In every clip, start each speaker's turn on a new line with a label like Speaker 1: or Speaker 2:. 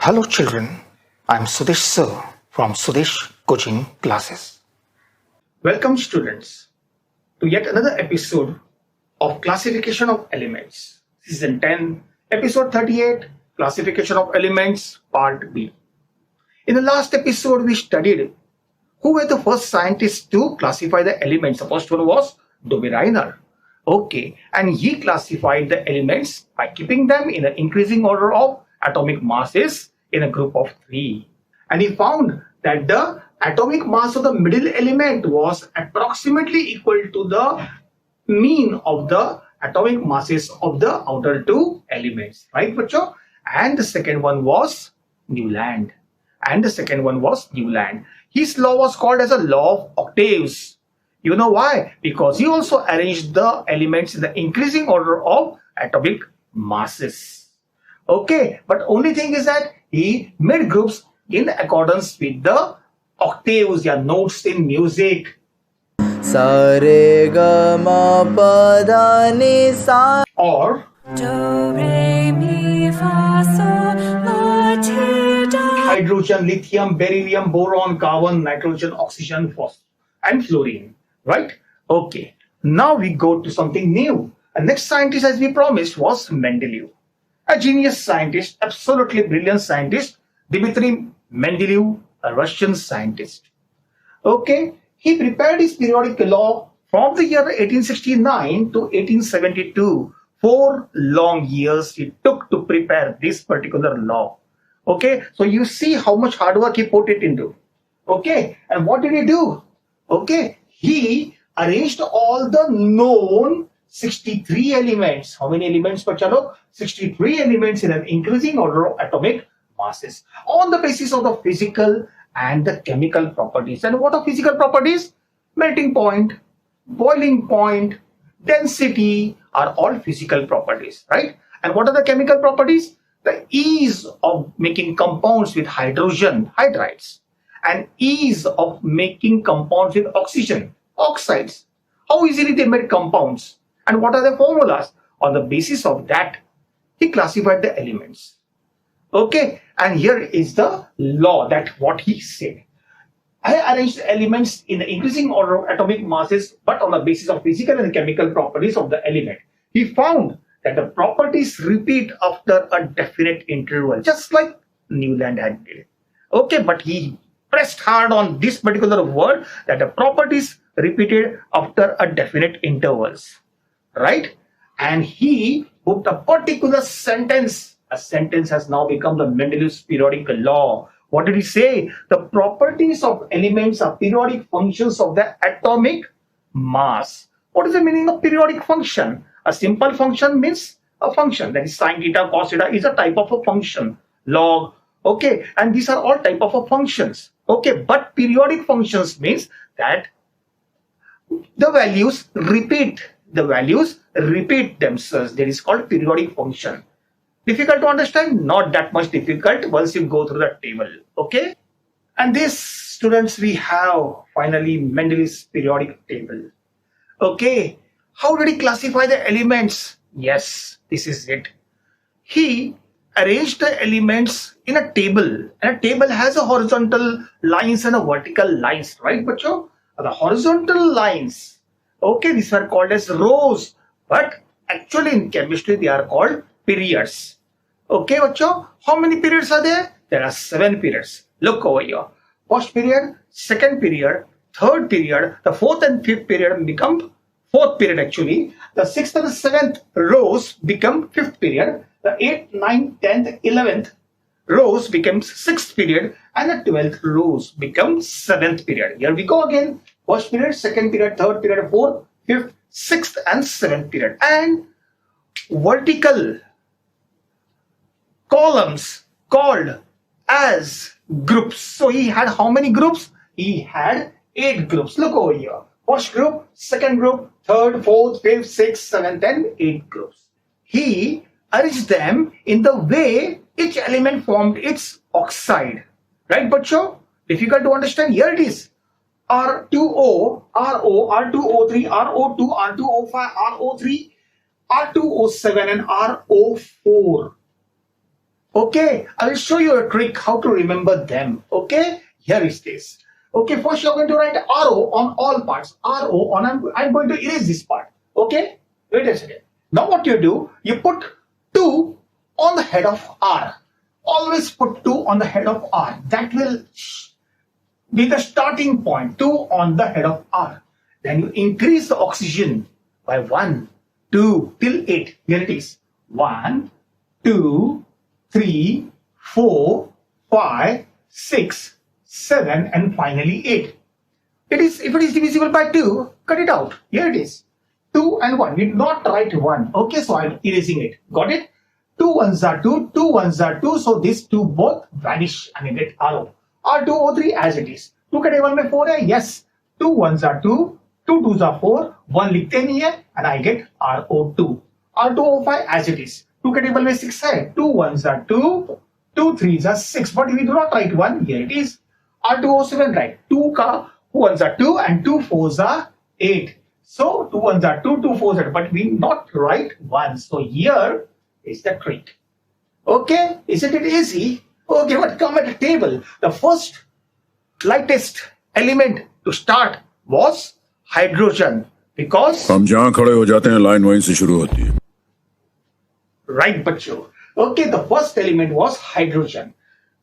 Speaker 1: Hello children, I am Sudesh sir from Sudesh Coaching Classes. Welcome students to yet another episode of Classification of Elements, Season 10, Episode 38, Classification of Elements, Part B. In the last episode we studied who were the first scientists to classify the elements. The first one was Reiner. Okay, and he classified the elements by keeping them in an increasing order of atomic masses in a group of 3. And he found that the atomic mass of the middle element was approximately equal to the mean of the atomic masses of the outer 2 elements. Right, Bacho? And the second one was Newland. His law was called as a law of octaves. You know why? Because he also arranged the elements in the increasing order of atomic masses. Okay, but only thing is that he made groups in accordance with the octaves, yeah, notes in music.
Speaker 2: Sa re ga ma pa da ni sa.
Speaker 1: Or
Speaker 3: Do re mi fa sol la ti do.
Speaker 1: Hydrogen, lithium, beryllium, boron, carbon, nitrogen, oxygen, phosphorus, and fluorine. Right? Okay. Now we go to something new. The next scientist, as we promised, was Mendeleev. A genius scientist, absolutely brilliant scientist, Dmitry Mendeleev, a Russian scientist. Okay. He prepared his periodic law from the year 1869 to 1872. 4 long years it took to prepare this particular law. Okay. So you see how much hard work he put it into. Okay. And what did he do? Okay. He arranged all the known 63 elements. How many elements, Pachalo? 63 elements in an increasing order of atomic masses on the basis of the physical and the chemical properties. And what are physical properties? Melting point, boiling point, density are all physical properties, right? And what are the chemical properties? The ease of making compounds with hydrogen, hydrides, and ease of making compounds with oxygen, oxides. How easily they made compounds, and what are the formulas? On the basis of that, he classified the elements. Okay, and here is the law, that what he said. I arranged the elements in the increasing order of atomic masses, but on the basis of physical and chemical properties of the element. He found that the properties repeat after a definite interval, just like Newland had did. Okay, but he pressed hard on this particular word, that the properties repeated after a definite intervals, right? And he put a particular sentence. A sentence has now become the Mendeleev's periodic law. What did he say? The properties of elements are periodic functions of the atomic mass. What is the meaning of periodic function? A simple function means a function, that is sine theta, cos theta is a type of a function, log. Okay, and these are all type of a functions. Okay, but periodic functions means that the values repeat themselves. That is called periodic function. Difficult to understand? Not that much difficult once you go through the table. Okay, and this, students, we have finally Mendeleev's periodic table. Okay, how did he classify the elements? Yes, this is it. He arranged the elements in a table, and a table has a horizontal lines and a vertical lines, right, Bacho? The horizontal lines, okay, these are called as rows, but actually in chemistry they are called periods. Okay, Bacho, how many periods are there? There are 7 periods. Look over here. First period, second period, third period, the fourth and fifth period become fourth period actually. The 6th and 7th rows become 5th period. The 8th, 9th, 10th, 11th rows becomes 6th period, and the 12th rows become 7th period. Here we go again. First period, second period, third period, fourth, fifth, 6th and 7th period. And vertical columns called as groups. So he had how many groups? He had 8 groups. Look over here. First group, second group, third, fourth, fifth, sixth, seventh, and 8 groups. He arranged them in the way each element formed its oxide. Right, Bacho? Difficult to understand? Here it is. R2O, RO, R2O3, RO2, R2O5, RO3, R2O7, and RO4. Okay, I will show you a trick how to remember them. Okay, here is this. Okay, first you're going to write RO on all parts. RO on, I'm going to erase this part. Okay, wait a second. Now what you do, you put 2 on the head of R. Always put 2 on the head of R. That will be the starting point. 2 on the head of R. Then you increase the oxygen by 1, 2 till 8. Here it is. 1, 2, 3, 4, 5, 6, 7, and finally 8. If it is divisible by 2, cut it out. Here it is. 2 and 1. We do not write 1. Okay, so I'm erasing it. Got it? 2 ones are 2, 2 ones are 2. So these 2 both vanish and I get RO. R2O3 as it is. 2 के table में 4 है. Yes. 2 ones are 2, 2 twos are 4, 1 लिखते नहीं है and I get RO2. R2O5 as it is. 2 के table में 6 है. 2 ones are 2, 2 threes are 6. But we do not write 1. Here it is. R2O7 right. 2 का 2 ones are 2 and 2 fours are 8. So 2 ones are 2, 2 fours are 8. But we not write 1. So here is the trick. Okay, isn't it easy? Okay, but come at the table. The first lightest element to start was hydrogen because
Speaker 4: हम जहाँ खड़े हो जाते हैं line वहीं से शुरू होती है.
Speaker 1: right, bachcho. Okay, the first element was hydrogen.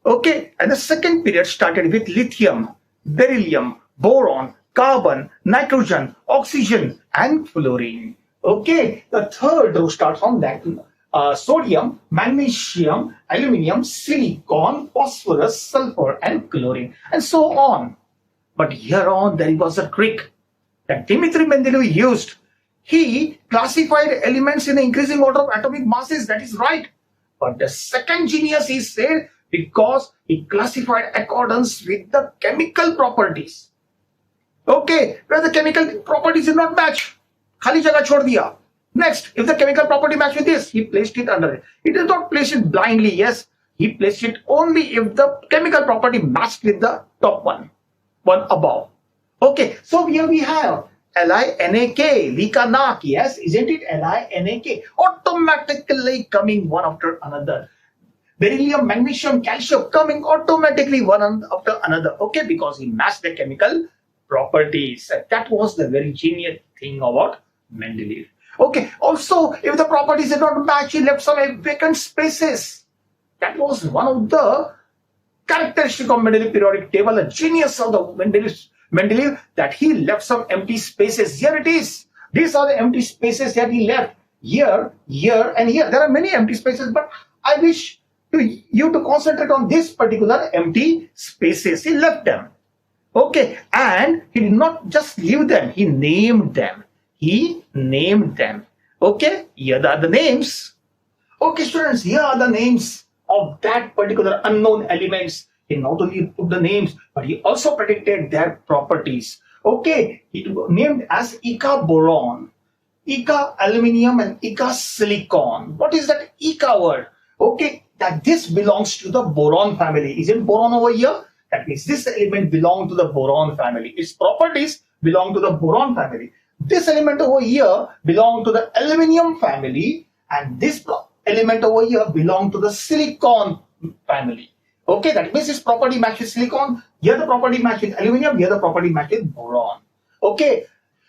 Speaker 1: Okay, and the second period started with lithium, beryllium, boron, carbon, nitrogen, oxygen, and fluorine. Okay, the third row starts from that. Sodium, magnesium, aluminium, silicon, phosphorus, sulfur, and chlorine, and so on. But here on, there was a trick that Dmitry Mendeleev used. He classified elements in the increasing order of atomic masses. That is right. But the second genius, he said, because he classified accordance with the chemical properties. Okay, where the chemical properties did not match, khali jagah chhod diya. Next, if the chemical property matched with this, he placed it under it. He did not place it blindly, yes. He placed it only if the chemical property matched with the top one above. Okay, so here we have LiNAK, Likanak, yes, isn't it? LiNAK, automatically coming one after another. Beryllium, magnesium, calcium coming automatically one after another. Okay, because he matched the chemical properties. That was the very genius thing about Mendeleev. Okay, also, if the properties did not match, he left some vacant spaces. That was one of the characteristics of Mendeleev periodic table, a genius of the Mendeleev, that he left some empty spaces. Here it is. These are the empty spaces that he left. Here, here, and here. There are many empty spaces, but I wish you to concentrate on this particular empty spaces. He left them. Okay, and he did not just leave them, he named them. He named them. Okay, here are the names. Okay, students, here are the names of that particular unknown elements. He not only put the names, but he also predicted their properties. Okay, he named as Eka boron, Eka aluminium, and Eka silicon. What is that Eka word? Okay, that this belongs to the boron family. Isn't boron over here? That means this element belongs to the boron family. Its properties belong to the boron family. This element over here belongs to the aluminium family, and this element over here belongs to the silicon family. Okay, that means its property matches silicon. Here the property matches aluminium. Here the property matches boron. Okay,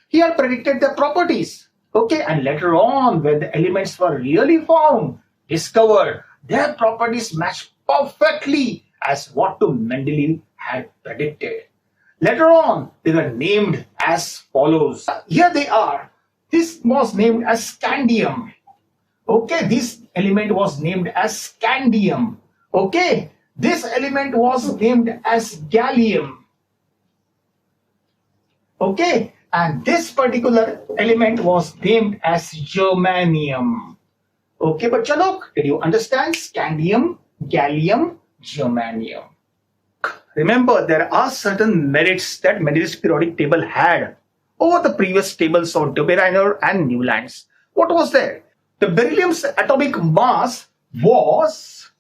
Speaker 1: here predicted the properties. Okay, and later on, when the elements were really found, discovered, their properties match perfectly as what to Mendeleev had predicted. Later on, they were named as follows. Here they are. This was named as scandium. Okay, this element was named as scandium. Okay, this element was named as gallium. Okay, and this particular element was named as germanium. Okay, but look, did you understand? Scandium, gallium, germanium. Remember, there are certain merits that Mendeleev's periodic table had over the previous tables of de Bruijner and Newlands. What was there? The beryllium's atomic mass was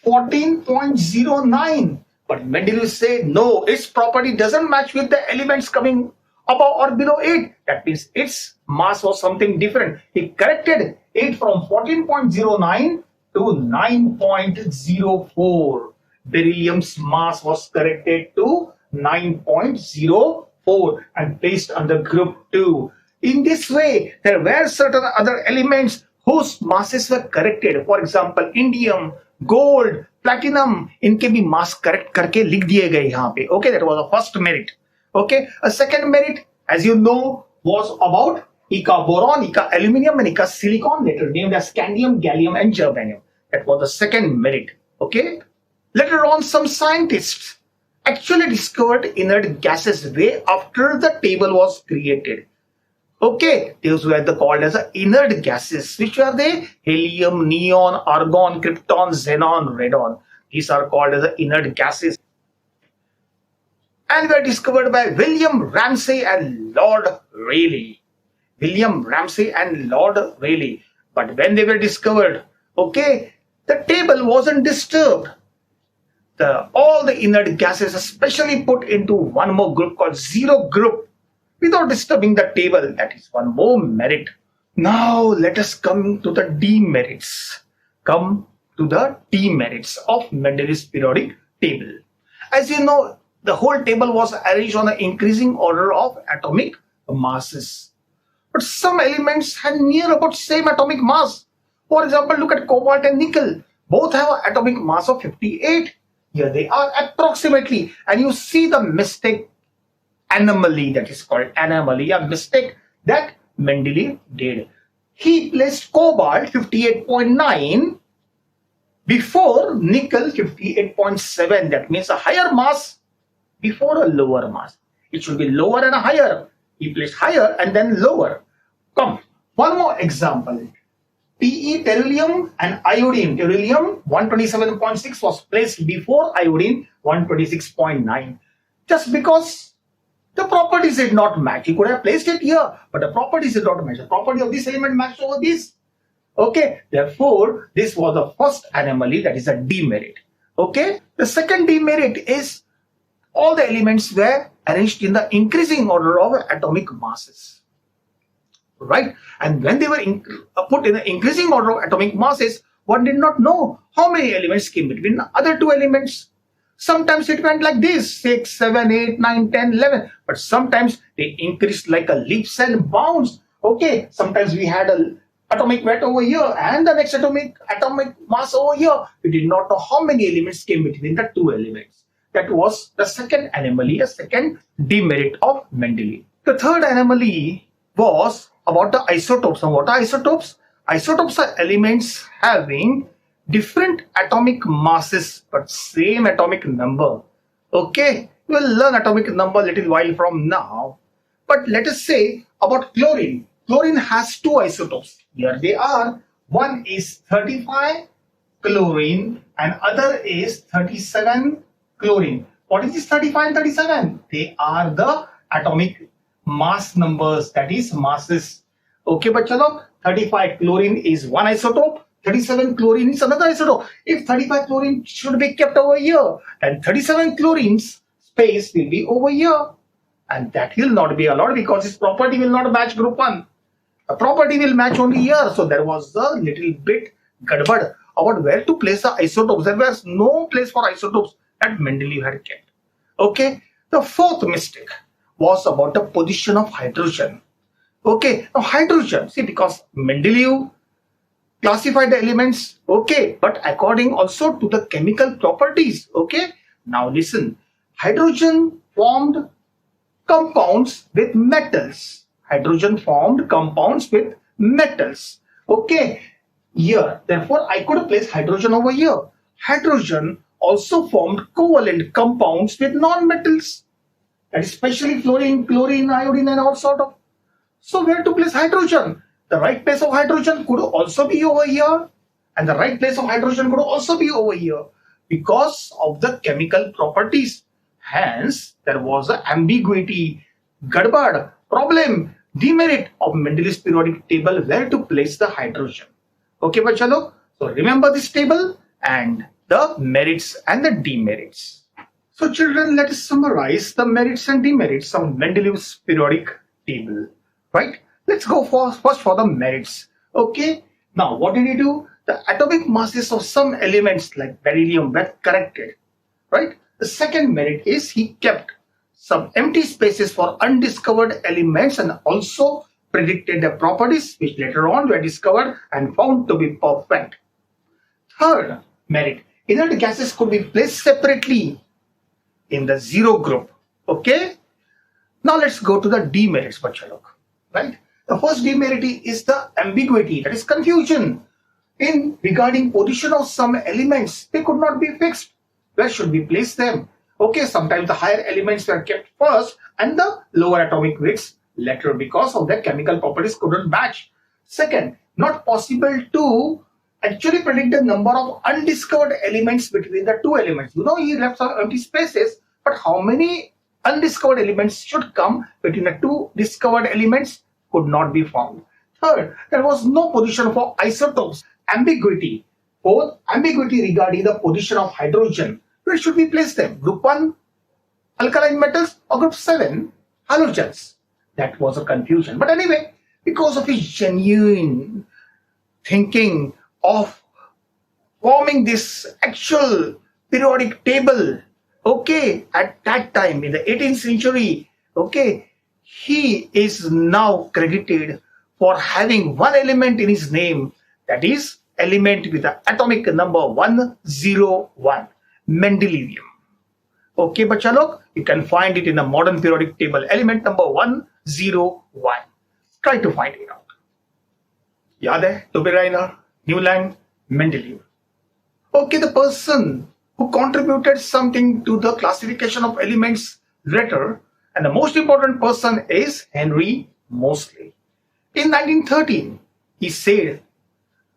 Speaker 1: 14.09. But Mendeleev said, no, its property doesn't match with the elements coming above or below 8. That means its mass was something different. He corrected it from 14.09 to 9.04. Beryllium's mass was corrected to 9.04 and placed under group 2. In this way, there were certain other elements whose masses were corrected. For example, indium, gold, platinum, इनके भी mass correct करके लिख दिए गए यहाँ पे. Okay, that was the first merit. Okay, a second merit, as you know, was about Eka boron, Eka aluminium, and Eka silicon, later named as scandium, gallium, and germanium. That was the second merit. Okay. Later on, some scientists actually discovered inert gases way after the table was created. Okay, those were called as inert gases. Which are they? Helium, neon, argon, krypton, xenon, radon. These are called as inert gases. And were discovered by William Ramsay and Lord Rayleigh. William Ramsay and Lord Rayleigh. But when they were discovered, okay, the table wasn't disturbed. All the inert gases especially put into one more group called zero group without disturbing the table. That is one more merit. Now let us come to the demerits. Come to the demerits of Mendeleev's periodic table. As you know, the whole table was arranged on an increasing order of atomic masses. But some elements had near about same atomic mass. For example, look at cobalt and nickel. Both have an atomic mass of 58. Here they are approximately. And you see the mistake anomaly, that is called anomaly, a mistake that Mendeleev did. He placed cobalt 58.9 before nickel 58.7. That means a higher mass before a lower mass. It should be lower and higher. He placed higher and then lower. Come, one more example. Te, beryllium, and iodine. Beryllium 127.6 was placed before iodine 126.9. Just because the properties did not match. He could have placed it here, but the properties did not match. The property of this element matched over this. Okay, therefore, this was the first anomaly, that is a demerit. Okay, the second demerit is all the elements were arranged in the increasing order of atomic masses. Right? And when they were put in the increasing order of atomic masses, one did not know how many elements came between the other two elements. Sometimes it went like this, 6, 7, 8, 9, 10, 11. But sometimes they increased like a leaps and bounds. Okay, sometimes we had an atomic weight over here and the next atomic mass over here. We did not know how many elements came between the two elements. That was the second anomaly, a second demerit of Mendeleev. The third anomaly was about the isotopes. Now, what are isotopes? Isotopes are elements having different atomic masses but same atomic number. Okay, we will learn atomic number a little while from now. But let us say about chlorine. Chlorine has two isotopes. Here they are. One is 35 chlorine and other is 37 chlorine. What is this 35 and 37? They are the atomic mass numbers, that is masses. Okay, but chalo, 35 chlorine is one isotope, 37 chlorine is another isotope. If 35 chlorine should be kept over here, then 37 chlorine's space will be over here. And that will not be allowed because its property will not match group 1. The property will match only here. So there was a little bit gadbad about where to place the isotopes. There was no place for isotopes that Mendeleev had kept. Okay, the fourth mistake was about the position of hydrogen. Okay, now hydrogen, see, because Mendeleev classified the elements, okay, but according also to the chemical properties. Okay, now listen, hydrogen formed compounds with metals. Hydrogen formed compounds with metals. Okay, here, therefore, I could place hydrogen over here. Hydrogen also formed covalent compounds with non-metals, especially fluorine, chlorine, iodine, and all sort of. So where to place hydrogen? The right place of hydrogen could also be over here, and the right place of hydrogen could also be over here because of the chemical properties. Hence, there was an ambiguity, gadbad, problem, demerit of Mendeleev's periodic table where to place the hydrogen. Okay, but chalo. So remember this table and the merits and the demerits. So children, let us summarize the merits and demerits of Mendeleev's periodic table. Right? Let's go first for the merits. Okay. Now, what did he do? the atomic masses of some elements like beryllium were corrected, right? The second merit is he kept some empty spaces for undiscovered elements and also predicted the properties which later on were discovered and found to be perfect. Third merit, inert gases could be placed separately in the zero group. Okay? Now let's go to the demerits, bachcha, right? The first demerit is the ambiguity, that is confusion in regarding position of some elements. They could not be fixed. Where should we place them? Okay, sometimes the higher elements were kept first and the lower atomic weights later because of their chemical properties couldn't match. Second, not possible to actually predict the number of undiscovered elements between the two elements. You know, he left some empty spaces, but how many undiscovered elements should come between the two discovered elements could not be found. Third, there was no position for isotopes. Ambiguity. Both ambiguity regarding the position of hydrogen. Where should we place them? Group 1 alkaline metals or group 7 halogens? That was a confusion. But anyway, because of his genuine thinking of forming this actual periodic table, okay, at that time in the 18th century, okay, he is now credited for having one element in his name, that is element with the atomic number 101, Mendeleevium. Okay, bachcha log, you can find it in the modern periodic table, element number 101. Try to find it out. Yaad hai? Toberainer, Newland, Mendeleev. Okay, the person who contributed something to the classification of elements later, and the most important person is Henry Moseley. In 1913, he said,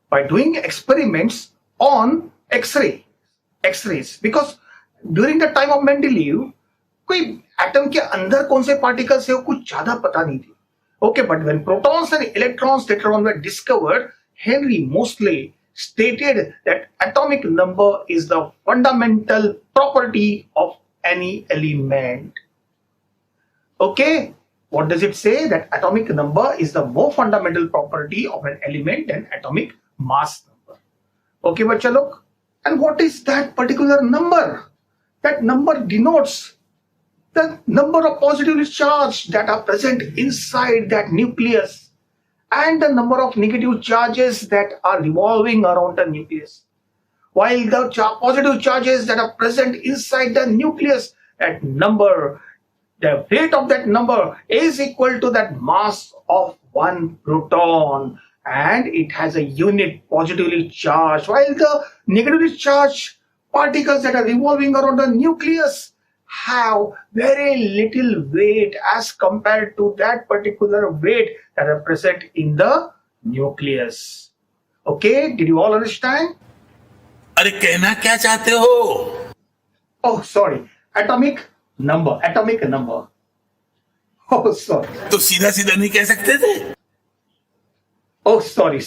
Speaker 1: by doing experiments on X-rays, because during the time of Mendeleev, कोई atom के अंदर कौन से particles है वो कुछ ज्यादा पता नहीं थी. Okay, but when protons and electrons later on were discovered, Henry Moseley stated that atomic number is the fundamental property of any element. Okay, what does it say? That atomic number is the more fundamental property of an element than atomic mass number. Okay, bachcha log. And what is that particular number? That number denotes the number of positively charged that are present inside that nucleus and the number of negative charges that are revolving around the nucleus. While the positive charges that are present inside the nucleus, that number, the weight of that number is equal to that mass of one proton, and it has a unit positively charged, while the negatively charged particles that are revolving around the nucleus have very little weight as compared to that particular weight that are present in the nucleus. Okay, did you all understand?
Speaker 5: अरे कहना क्या चाहते हो?
Speaker 1: Oh, sorry. Atomic number. Oh, sorry.
Speaker 5: तो सीधा सीधा नहीं कह सकते थे?
Speaker 1: Oh, sorry.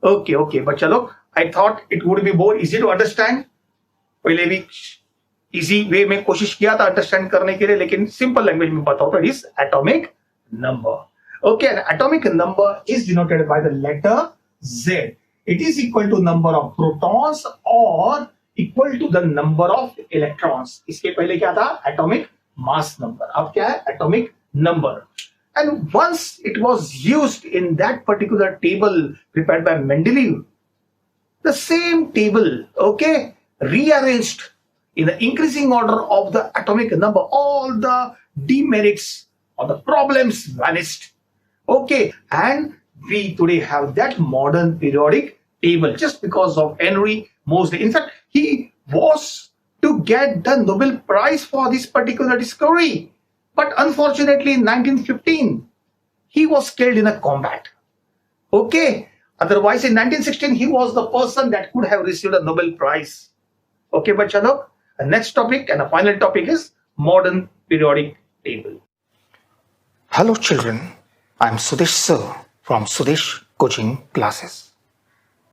Speaker 1: Okay, बच्चा लोग, I thought it would be more easy to understand. पहले भी इजी वे में कोशिश किया था अंडरस्टैंड करने के लिए, लेकिन सिंपल लैंग्वेज में बताओ तो it is atomic number. Okay, an atomic number is denoted by the letter Z. It is equal to number of protons or equal to the number of electrons. इसके पहले क्या था? Atomic mass number. अब क्या है? Atomic number. And once it was used in that particular table prepared by Mendeleev, the same table, okay, rearranged in the increasing order of the atomic number, all the demerits or the problems vanished. Okay, and we today have that modern periodic table just because of Henry Moseley. In fact, he was to get the Nobel Prize for this particular discovery. But unfortunately, in 1915, he was killed in a combat. Okay, otherwise in 1916, he was the person that could have received a Nobel Prize. Okay, bachcha log. The next topic and the final topic is modern periodic table. Hello children, I am Sudesh sir from Sudesh Coaching Classes.